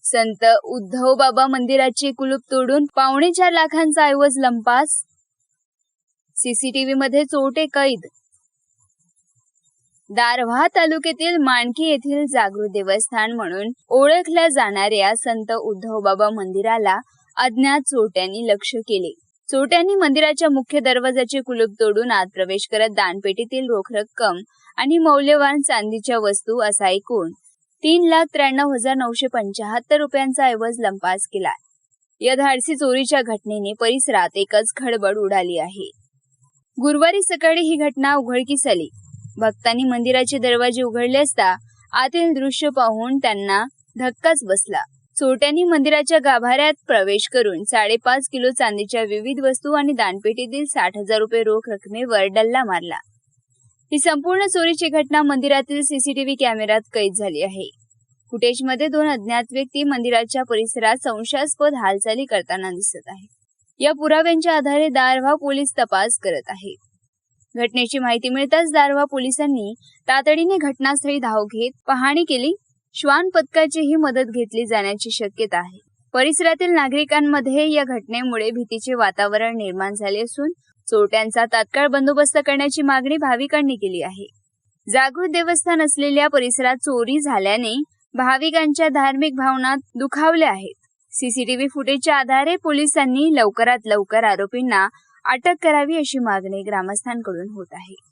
संत उद्धव बाबा मंदिराचे कुलूप तोडून 4.25 लाखांचा ऐवज लंपास. सीसीटीव्ही मध्ये चोरटे कैद. दारव्हा तालुक्यातील माणकी येथील जागृत देवस्थान म्हणून ओळखल्या जाणाऱ्या संत उद्धव बाबा मंदिराला अज्ञात चोरट्यांनी लक्ष्य केले. चोरट्यांनी मंदिराच्या मुख्य दरवाजाचे कुलूप तोडून आत प्रवेश करत दानपेटीतील रोख रक्कम आणि मौल्यवान चांदीच्या वस्तू असा एकूण 3,93,975 रुपयांचा ऐवज लंपास केला. या धाडसी चोरीच्या घटनेने परिसरात एकच खळबळ उडाली आहे. गुरुवारी सकाळी ही घटना उघडकीस आली. भक्तांनी मंदिराचे दरवाजे उघडले असता आतील दृश्य पाहून त्यांना धक्काच बसला. चोरट्यांनी मंदिराच्या गाभाऱ्यात प्रवेश करून 5.5 किलो चांदीच्या विविध वस्तू आणि दानपेटीतील 60,000 रुपये रोख रकमेवर डल्ला मारला. ही संपूर्ण चोरीची घटना मंदिरातील सीसीटीव्ही कॅमेऱ्यात कैद झाली आहे. फुटेजमध्ये 2 अज्ञात व्यक्ती मंदिराच्या परिसरात संशयास्पद हालचाली करताना दिसत आहेत. या पुराव्यांच्या आधारे दारव्हा पोलीस तपास करत आहेत. घटनेची माहिती मिळताच दारव्हा पोलिसांनी तातडीने घटनास्थळी धाव घेत पाहणी केली. श्वान पथकाचीही मदत घेतली जाण्याची शक्यता आहे. परिसरातील नागरिकांमध्ये या घटनेमुळे भीतीचे वातावरण निर्माण झाले असून चोरट्यांचा तात्काळ बंदोबस्त करण्याची मागणी भाविकांनी केली आहे. जागृत देवस्थान असलेल्या परिसरात चोरी झाल्याने भाविकांच्या धार्मिक भावना दुखावल्या आहेत. सीसीटीव्ही फुटेजच्या आधारे पोलिसांनी लवकरात लवकर आरोपींना अटक करावी अशी मागणी ग्रामस्थांकडून होत आहे.